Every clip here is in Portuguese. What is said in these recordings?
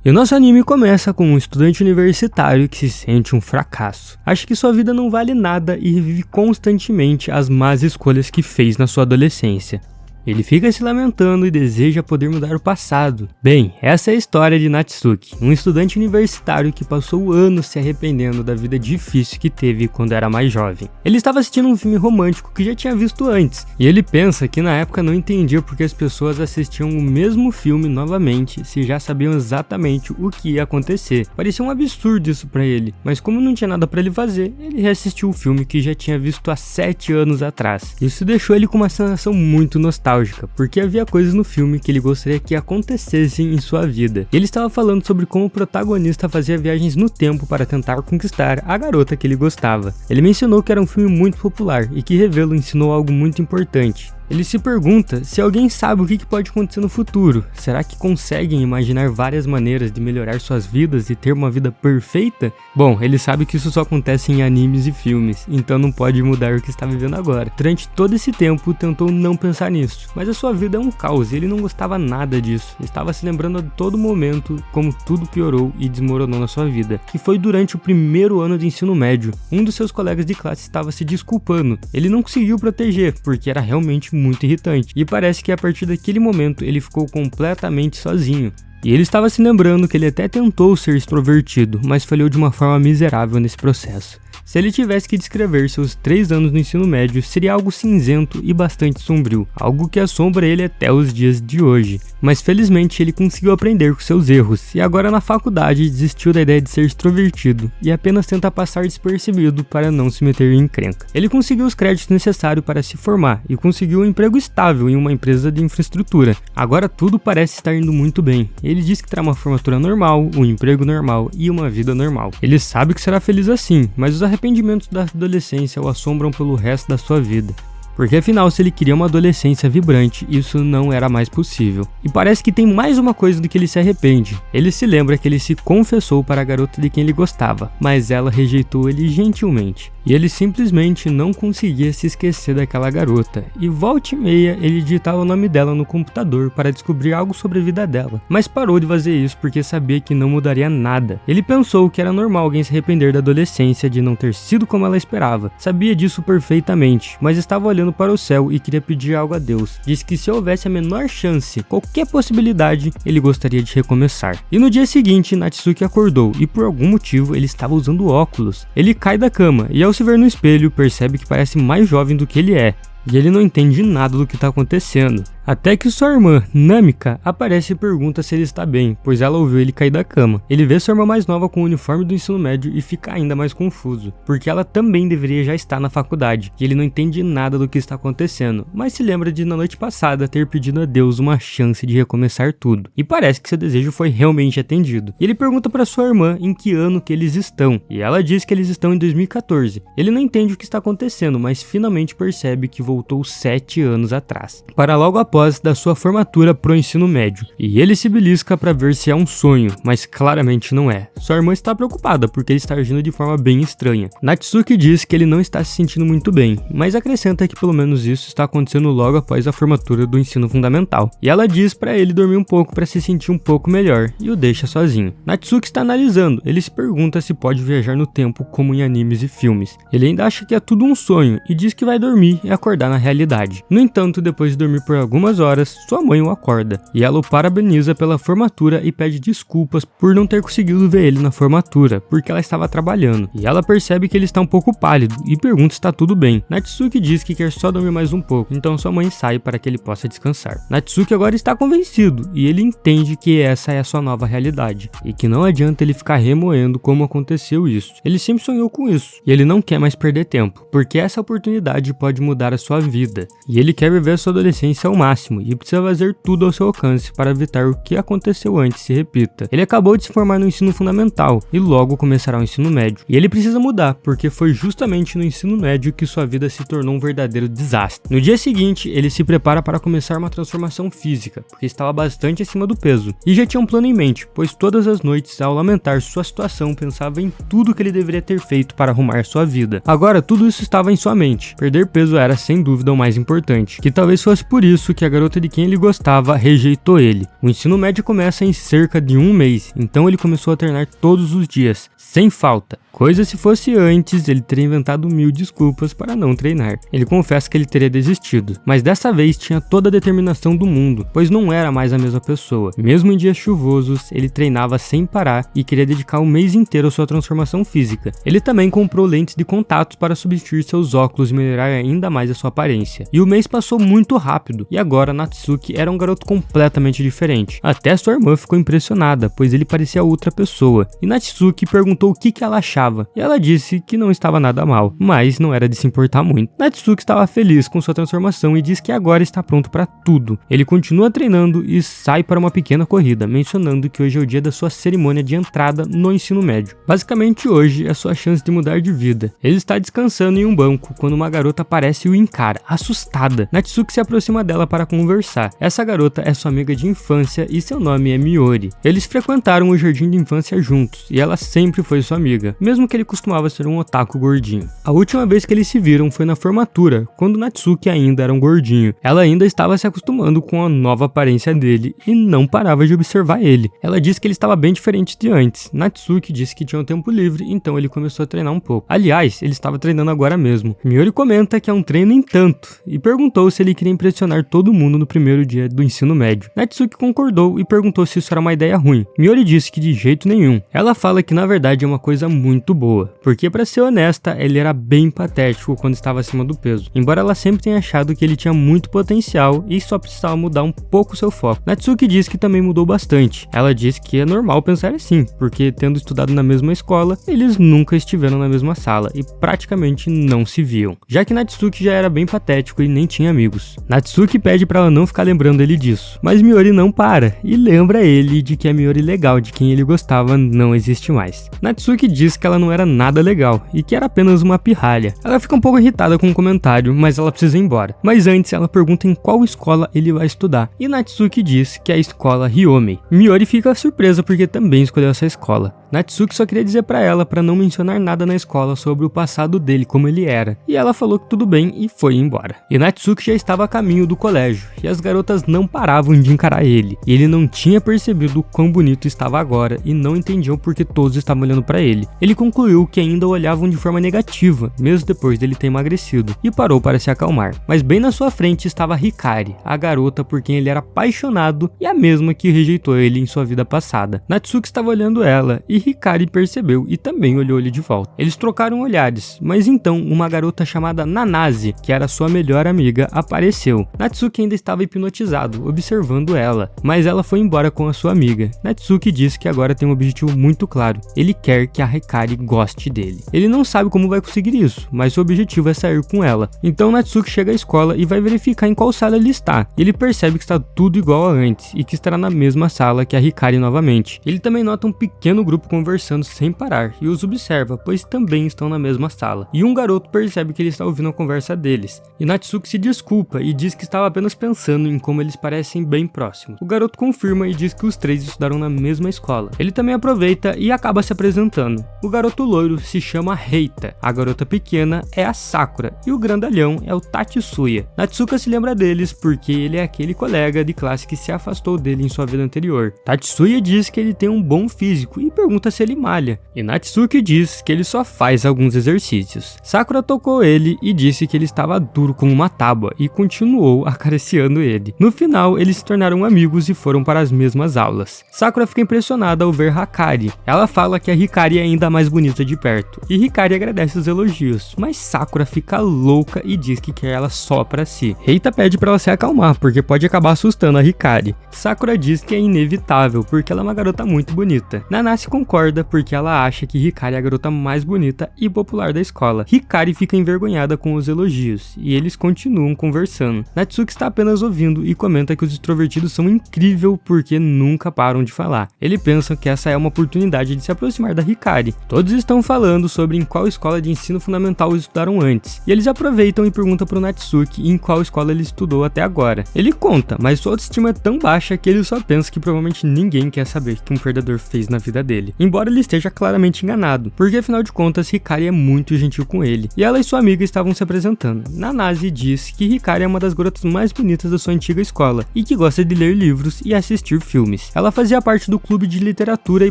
E o nosso anime começa com um estudante universitário que se sente um fracasso. Acha que sua vida não vale nada e revive constantemente as más escolhas que fez na sua adolescência. Ele fica se lamentando e deseja poder mudar o passado. Bem, essa é a história de Natsuki, um estudante universitário que passou anos se arrependendo da vida difícil que teve quando era mais jovem. Ele estava assistindo um filme romântico que já tinha visto antes, e ele pensa que na época não entendia porque as pessoas assistiam o mesmo filme novamente se já sabiam exatamente o que ia acontecer. Parecia um absurdo isso pra ele, mas como não tinha nada pra ele fazer, ele reassistiu o filme que já tinha visto há 7 anos atrás. Isso deixou ele com uma sensação muito nostálgica, porque havia coisas no filme que ele gostaria que acontecessem em sua vida. Ele estava falando sobre como o protagonista fazia viagens no tempo para tentar conquistar a garota que ele gostava. Ele mencionou que era um filme muito popular e que revê-lo ensinou algo muito importante. Ele se pergunta se alguém sabe o que pode acontecer no futuro. Será que conseguem imaginar várias maneiras de melhorar suas vidas e ter uma vida perfeita? Bom, ele sabe que isso só acontece em animes e filmes, então não pode mudar o que está vivendo agora. Durante todo esse tempo, tentou não pensar nisso, mas a sua vida é um caos e ele não gostava nada disso. Estava se lembrando a todo momento como tudo piorou e desmoronou na sua vida, que foi durante o primeiro ano de ensino médio. Um dos seus colegas de classe estava se desculpando. Ele não conseguiu proteger, porque era realmente muito irritante, e parece que a partir daquele momento ele ficou completamente sozinho. E ele estava se lembrando que ele até tentou ser extrovertido, mas falhou de uma forma miserável nesse processo. Se ele tivesse que descrever seus 3 anos no ensino médio, seria algo cinzento e bastante sombrio, algo que assombra ele até os dias de hoje. Mas felizmente ele conseguiu aprender com seus erros, e agora na faculdade desistiu da ideia de ser extrovertido, e apenas tenta passar despercebido para não se meter em encrenca. Ele conseguiu os créditos necessários para se formar, e conseguiu um emprego estável em uma empresa de infraestrutura. Agora tudo parece estar indo muito bem. Ele diz que terá uma formatura normal, um emprego normal e uma vida normal. Ele sabe que será feliz assim, mas os arrependimentos da adolescência o assombram pelo resto da sua vida. Porque afinal, se ele queria uma adolescência vibrante, isso não era mais possível. E parece que tem mais uma coisa do que ele se arrepende. Ele se lembra que ele se confessou para a garota de quem ele gostava, mas ela rejeitou ele gentilmente. E ele simplesmente não conseguia se esquecer daquela garota. E volta e meia, ele digitava o nome dela no computador para descobrir algo sobre a vida dela. Mas parou de fazer isso porque sabia que não mudaria nada. Ele pensou que era normal alguém se arrepender da adolescência, de não ter sido como ela esperava. Sabia disso perfeitamente, mas estava olhando para o céu e queria pedir algo a Deus. Disse que se houvesse a menor chance, qualquer possibilidade, ele gostaria de recomeçar. E no dia seguinte, Natsuki acordou e por algum motivo ele estava usando óculos. Ele cai da cama e ao se ver no espelho percebe que parece mais jovem do que ele é. E ele não entende nada do que está acontecendo. Até que sua irmã, Namika, aparece e pergunta se ele está bem, pois ela ouviu ele cair da cama. Ele vê sua irmã mais nova com o uniforme do ensino médio e fica ainda mais confuso, porque ela também deveria já estar na faculdade, e ele não entende nada do que está acontecendo, mas se lembra de na noite passada ter pedido a Deus uma chance de recomeçar tudo, e parece que seu desejo foi realmente atendido. Ele pergunta para sua irmã em que ano que eles estão, e ela diz que eles estão em 2014. Ele não entende o que está acontecendo, mas finalmente percebe que voltou 7 anos atrás, para logo após da sua formatura pro ensino médio, e ele se belisca para ver se é um sonho, mas claramente não é. Sua irmã está preocupada porque ele está agindo de forma bem estranha. Natsuki diz que ele não está se sentindo muito bem, mas acrescenta que pelo menos isso está acontecendo logo após a formatura do ensino fundamental, e ela diz para ele dormir um pouco para se sentir um pouco melhor, e o deixa sozinho. Natsuki está analisando, ele se pergunta se pode viajar no tempo como em animes e filmes. Ele ainda acha que é tudo um sonho, e diz que vai dormir e acordar na realidade. No entanto, depois de dormir por algumas horas, sua mãe o acorda, e ela o parabeniza pela formatura e pede desculpas por não ter conseguido ver ele na formatura, porque ela estava trabalhando, e ela percebe que ele está um pouco pálido, e pergunta se está tudo bem. Natsuki diz que quer só dormir mais um pouco, então sua mãe sai para que ele possa descansar. Natsuki agora está convencido, e ele entende que essa é a sua nova realidade, e que não adianta ele ficar remoendo como aconteceu isso. Ele sempre sonhou com isso, e ele não quer mais perder tempo, porque essa oportunidade pode mudar a sua vida, e ele quer viver a sua adolescência ao máximo, e precisa fazer tudo ao seu alcance para evitar o que aconteceu antes se repita. Ele acabou de se formar no ensino fundamental e logo começará o ensino médio, e ele precisa mudar, porque foi justamente no ensino médio que sua vida se tornou um verdadeiro desastre. No dia seguinte, ele se prepara para começar uma transformação física, porque estava bastante acima do peso, e já tinha um plano em mente, pois todas as noites, ao lamentar sua situação, pensava em tudo que ele deveria ter feito para arrumar sua vida. Agora tudo isso estava em sua mente. Perder peso era sem sem dúvida o mais importante, que talvez fosse por isso que a garota de quem ele gostava rejeitou ele. O ensino médio começa em cerca de um mês, então ele começou a treinar todos os dias, sem falta. Coisa se fosse antes, ele teria inventado 1000 desculpas para não treinar. Ele confessa que ele teria desistido, mas dessa vez tinha toda a determinação do mundo, pois não era mais a mesma pessoa. Mesmo em dias chuvosos, ele treinava sem parar e queria dedicar o mês inteiro à sua transformação física. Ele também comprou lentes de contatos para substituir seus óculos e melhorar ainda mais a sua aparência. E o mês passou muito rápido, e agora Natsuki era um garoto completamente diferente. Até sua irmã ficou impressionada, pois ele parecia outra pessoa, e Natsuki perguntou o que ela achava. E ela disse que não estava nada mal, mas não era de se importar muito. Natsuki estava feliz com sua transformação e diz que agora está pronto para tudo. Ele continua treinando e sai para uma pequena corrida, mencionando que hoje é o dia da sua cerimônia de entrada no ensino médio. Basicamente hoje é sua chance de mudar de vida. Ele está descansando em um banco quando uma garota aparece e o encara, assustada. Natsuki se aproxima dela para conversar. Essa garota é sua amiga de infância e seu nome é Miori. Eles frequentaram o jardim de infância juntos e ela sempre foi sua amiga, mesmo que ele costumava ser um otaku gordinho. A última vez que eles se viram foi na formatura, quando Natsuki ainda era um gordinho. Ela ainda estava se acostumando com a nova aparência dele e não parava de observar ele. Ela disse que ele estava bem diferente de antes. Natsuki disse que tinha um tempo livre, então ele começou a treinar um pouco. Aliás, ele estava treinando agora mesmo. Miori comenta que é um treino em tanto e perguntou se ele queria impressionar todo mundo no primeiro dia do ensino médio. Natsuki concordou e perguntou se isso era uma ideia ruim. Miori disse que de jeito nenhum. Ela fala que na verdade é uma coisa muito boa, porque pra ser honesta, ele era bem patético quando estava acima do peso, embora ela sempre tenha achado que ele tinha muito potencial e só precisava mudar um pouco seu foco. Natsuki diz que também mudou bastante. Ela diz que é normal pensar assim, porque tendo estudado na mesma escola, eles nunca estiveram na mesma sala e praticamente não se viam, já que Natsuki já era bem patético e nem tinha amigos. Natsuki pede pra ela não ficar lembrando ele disso, mas Miori não para e lembra ele de que a Miori legal de quem ele gostava não existe mais. Natsuki diz que ela não era nada legal e que era apenas uma pirralha. Ela fica um pouco irritada com o comentário, mas ela precisa ir embora. Mas antes ela pergunta em qual escola ele vai estudar e Natsuki diz que é a escola Ryomei. Miori fica surpresa porque também escolheu essa escola. Natsuki só queria dizer pra ela pra não mencionar nada na escola sobre o passado dele, como ele era, e ela falou que tudo bem e foi embora. E Natsuki já estava a caminho do colégio e as garotas não paravam de encarar ele. E ele não tinha percebido o quão bonito estava agora e não entendiam porque todos estavam olhando pra ele. Ele concluiu que ainda o olhavam de forma negativa, mesmo depois dele ter emagrecido, e parou para se acalmar. Mas bem na sua frente estava Hikari, a garota por quem ele era apaixonado e a mesma que rejeitou ele em sua vida passada. Natsuki estava olhando ela e Hikari percebeu e também olhou ele de volta. Eles trocaram olhares, mas então uma garota chamada Nanase, que era sua melhor amiga, apareceu. Natsuki ainda estava hipnotizado, observando ela, mas ela foi embora com a sua amiga. Natsuki disse que agora tem um objetivo muito claro. Ele quer que a Hikari goste dele. Ele não sabe como vai conseguir isso, mas seu objetivo é sair com ela. Então Natsuki chega à escola e vai verificar em qual sala ele está. Ele percebe que está tudo igual a antes e que estará na mesma sala que a Hikari novamente. Ele também nota um pequeno grupo conversando sem parar e os observa, pois também estão na mesma sala. E um garoto percebe que ele está ouvindo a conversa deles. E Natsuki se desculpa e diz que estava apenas pensando em como eles parecem bem próximos. O garoto confirma e diz que os três estudaram na mesma escola. Ele também aproveita e acaba se apresentando. O garoto loiro se chama Reita, a garota pequena é a Sakura e o grandalhão é o Tatsuya. Natsuki se lembra deles porque ele é aquele colega de classe que se afastou dele em sua vida anterior. Tatsuya diz que ele tem um bom físico e pergunta se ele malha, e Natsuki diz que ele só faz alguns exercícios. Sakura tocou ele e disse que ele estava duro como uma tábua e continuou acariciando ele. No final, eles se tornaram amigos e foram para as mesmas aulas. Sakura fica impressionada ao ver Hikari. Ela fala que a Hikari é ainda mais bonita de perto, e Hikari agradece os elogios, mas Sakura fica louca e diz que quer ela só pra si. Reita pede pra ela se acalmar, porque pode acabar assustando a Hikari. Sakura diz que é inevitável, porque ela é uma garota muito bonita. Nanase concorda porque ela acha que Hikari é a garota mais bonita e popular da escola. Hikari fica envergonhada com os elogios, e eles continuam conversando. Natsuki está apenas ouvindo e comenta que os extrovertidos são incríveis porque nunca param de falar. Ele pensa que essa é uma oportunidade de se aproximar da Hikari. Todos estão falando sobre em qual escola de ensino fundamental estudaram antes, e eles aproveitam e perguntam pro Natsuki em qual escola ele estudou até agora. Ele conta, mas sua autoestima é tão baixa que ele só pensa que provavelmente ninguém quer saber o que um perdedor fez na vida dele. Embora ele esteja claramente enganado, porque afinal de contas Hikari é muito gentil com ele, e ela e sua amiga estavam se apresentando. Nanase diz que Hikari é uma das garotas mais bonitas da sua antiga escola e que gosta de ler livros e assistir filmes. Ela fazia parte do clube de literatura e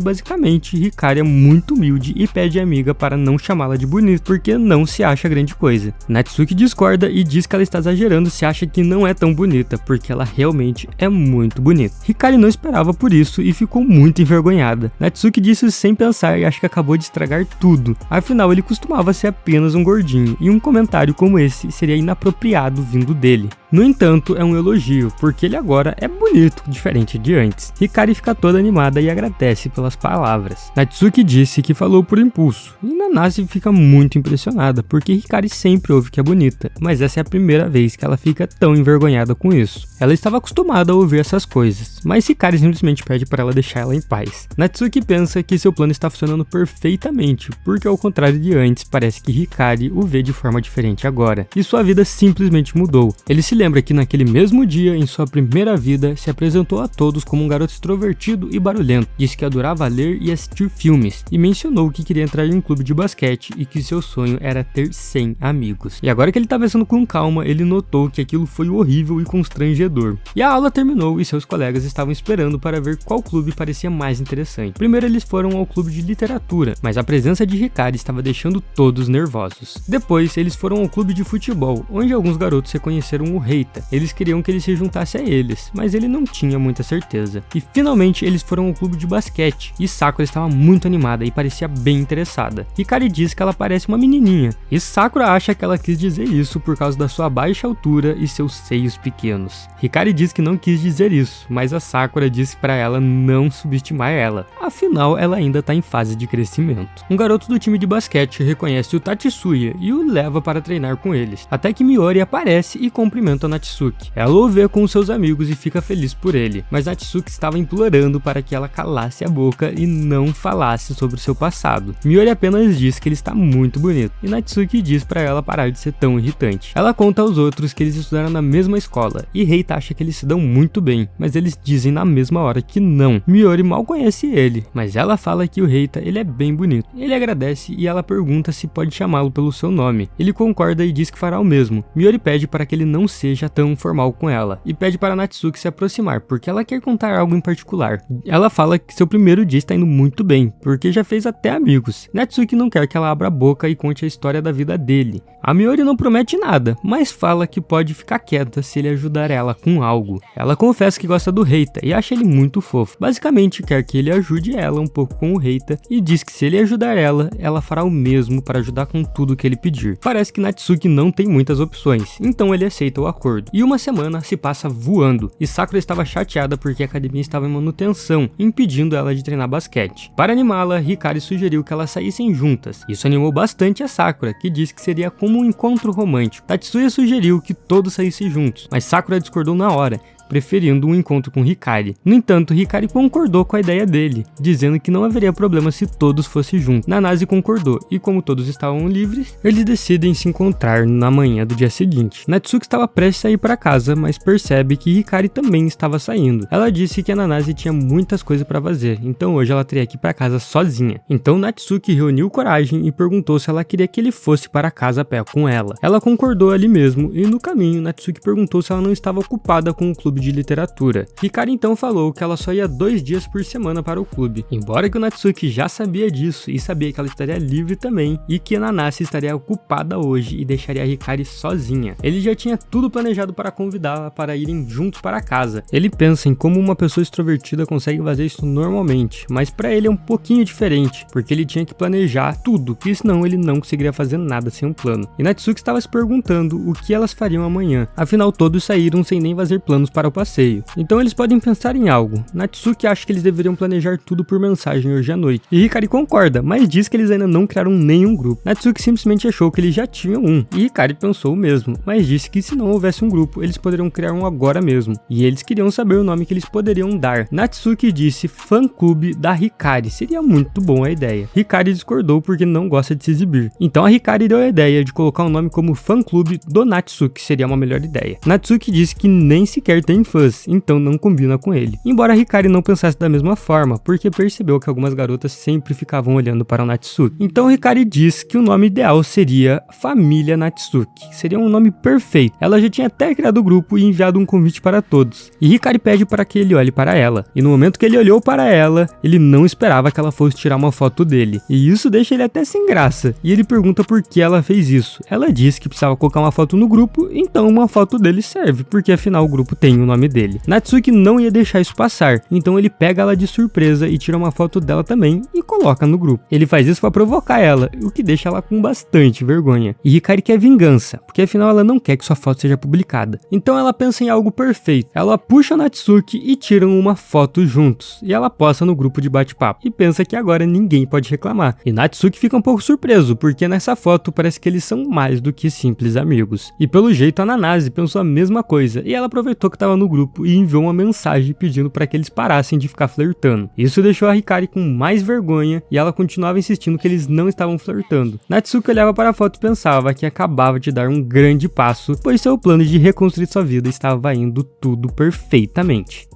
basicamente Hikari é muito humilde e pede à amiga para não chamá-la de bonita porque não se acha grande coisa. Natsuki discorda e diz que ela está exagerando se acha que não é tão bonita, porque ela realmente é muito bonita. Hikari não esperava por isso e ficou muito envergonhada. Natsuki disse sem pensar e acha que acabou de estragar tudo. Afinal, ele costumava ser apenas um gordinho e um comentário como esse seria inapropriado vindo dele. No entanto, é um elogio, porque ele agora é bonito, diferente de antes. Hikari fica toda animada e agradece pelas palavras. Natsuki disse que falou por impulso, e Nanase fica muito impressionada, porque Hikari sempre ouve que é bonita, mas essa é a primeira vez que ela fica tão envergonhada com isso. Ela estava acostumada a ouvir essas coisas, mas Hikari simplesmente pede para ela deixar ela em paz. Natsuki pensa que seu plano está funcionando perfeitamente, porque ao contrário de antes, parece que Hikari o vê de forma diferente agora, e sua vida simplesmente mudou. Ele se lembra que naquele mesmo dia, em sua primeira vida, se apresentou a todos como um garoto extrovertido e barulhento, disse que adorava ler e assistir filmes, e mencionou que queria entrar em um clube de basquete e que seu sonho era ter 100 amigos. E agora que ele está pensando com calma, ele notou que aquilo foi horrível e constrangedor. E a aula terminou e seus colegas estavam esperando para ver qual clube parecia mais interessante. Primeiro eles foram ao clube de literatura, mas a presença de Hikari estava deixando todos nervosos. Depois eles foram ao clube de futebol, onde alguns garotos reconheceram o Reita. Eles queriam que ele se juntasse a eles, mas ele não tinha muita certeza. E finalmente eles foram ao clube de basquete, e Sakura estava muito animada e parecia bem interessada. Hikari diz que ela parece uma menininha, e Sakura acha que ela quis dizer isso por causa da sua baixa altura e seus seios pequenos. Hikari diz que não quis dizer isso, mas a Sakura disse para ela não subestimar ela, afinal ela ainda está em fase de crescimento. Um garoto do time de basquete reconhece o Tatsuya e o leva para treinar com eles, até que Miori aparece e cumprimenta Natsuki. Ela o vê com seus amigos e fica feliz por ele, mas Natsuki estava implorando para que ela calasse a boca e não falasse sobre seu passado. Miori apenas diz que ele está muito bonito, e Natsuki diz para ela parar de ser tão irritante. Ela conta aos outros que eles estudaram na mesma escola, e Reita acha que eles se dão muito bem, mas eles dizem na mesma hora que não. Miori mal conhece ele, mas ela fala que o Reita ele é bem bonito. Ele agradece e ela pergunta se pode chamá-lo pelo seu nome. Ele concorda e diz que fará o mesmo. Miori pede para que ele não seja tão formal com ela, e pede para Natsuki se aproximar, porque ela quer contar algo em particular. Ela fala que seu primeiro dia está indo muito bem, porque já fez até amigos. Natsuki não quer que ela abra a boca e conte a história da vida dele. A Miori não promete nada, mas fala que pode ficar quieta se ele ajudar ela com algo. Ela confessa que gosta do Reita e acha ele muito fofo. Basicamente quer que ele ajude ela um pouco com o Reita e diz que se ele ajudar ela, ela fará o mesmo para ajudar com tudo que ele pedir. Parece que Natsuki não tem muitas opções, então ele aceita o acordo. E uma semana se passa voando, e Sakura estava chateada porque a academia estava em manutenção, impedindo ela de treinar basquete. Para animá-la, Hikari sugeriu que elas saíssem juntas. Isso animou bastante a Sakura, que disse que seria como um encontro romântico. Tatsuya sugeriu que todos saíssem juntos, mas Sakura discordou na hora, preferindo um encontro com Hikari. No entanto, Hikari concordou com a ideia dele, dizendo que não haveria problema se todos fossem juntos. Nanase concordou, e como todos estavam livres, eles decidem se encontrar na manhã do dia seguinte. Natsuki estava prestes a ir para casa, mas percebe que Hikari também estava saindo. Ela disse que a Nanase tinha muitas coisas para fazer, então hoje ela teria que ir para casa sozinha. Então Natsuki reuniu coragem e perguntou se ela queria que ele fosse para casa a pé com ela. Ela concordou ali mesmo, e no caminho, Natsuki perguntou se ela não estava ocupada com o clube de literatura. Hikari então falou que ela só ia 2 dias por semana para o clube, embora que o Natsuki já sabia disso e sabia que ela estaria livre também, e que a Nanase estaria ocupada hoje e deixaria a Hikari sozinha. Ele já tinha tudo planejado para convidá-la para irem juntos para casa. Ele pensa em como uma pessoa extrovertida consegue fazer isso normalmente, mas para ele é um pouquinho diferente, porque ele tinha que planejar tudo, que senão ele não conseguiria fazer nada sem um plano. E Natsuki estava se perguntando o que elas fariam amanhã, afinal todos saíram sem nem fazer planos para o passeio. Então eles podem pensar em algo. Natsuki acha que eles deveriam planejar tudo por mensagem hoje à noite, e Hikari concorda, mas diz que eles ainda não criaram nenhum grupo. Natsuki simplesmente achou que eles já tinham um, e Hikari pensou o mesmo, mas disse que se não houvesse um grupo, eles poderiam criar um agora mesmo, e eles queriam saber o nome que eles poderiam dar. Natsuki disse fã-clube da Hikari, seria muito bom a ideia. Hikari discordou porque não gosta de se exibir, então a Hikari deu a ideia de colocar um nome como fã-clube do Natsuki, seria uma melhor ideia. Natsuki disse que nem sequer tem tem fãs, então não combina com ele. Embora Hikari não pensasse da mesma forma, porque percebeu que algumas garotas sempre ficavam olhando para o Natsuki. Então Hikari diz que o nome ideal seria Família Natsuki, seria um nome perfeito. Ela já tinha até criado o grupo e enviado um convite para todos. E Hikari pede para que ele olhe para ela. E no momento que ele olhou para ela, ele não esperava que ela fosse tirar uma foto dele. E isso deixa ele até sem graça. E ele pergunta por que ela fez isso. Ela diz que precisava colocar uma foto no grupo, então uma foto dele serve, porque afinal o grupo tem o nome dele. Natsuki não ia deixar isso passar, então ele pega ela de surpresa e tira uma foto dela também e coloca no grupo. Ele faz isso para provocar ela, o que deixa ela com bastante vergonha. E Hikari quer vingança, porque afinal ela não quer que sua foto seja publicada. Então ela pensa em algo perfeito. Ela puxa Natsuki e tiram uma foto juntos, e ela posta no grupo de bate-papo, e pensa que agora ninguém pode reclamar. E Natsuki fica um pouco surpreso, porque nessa foto parece que eles são mais do que simples amigos. E pelo jeito a Nanase pensou a mesma coisa, e ela aproveitou que estava no grupo e enviou uma mensagem pedindo para que eles parassem de ficar flertando. Isso deixou a Hikari com mais vergonha, e ela continuava insistindo que eles não estavam flertando. Natsuki olhava para a foto e pensava que acabava de dar um grande passo, pois seu plano de reconstruir sua vida estava indo tudo perfeitamente.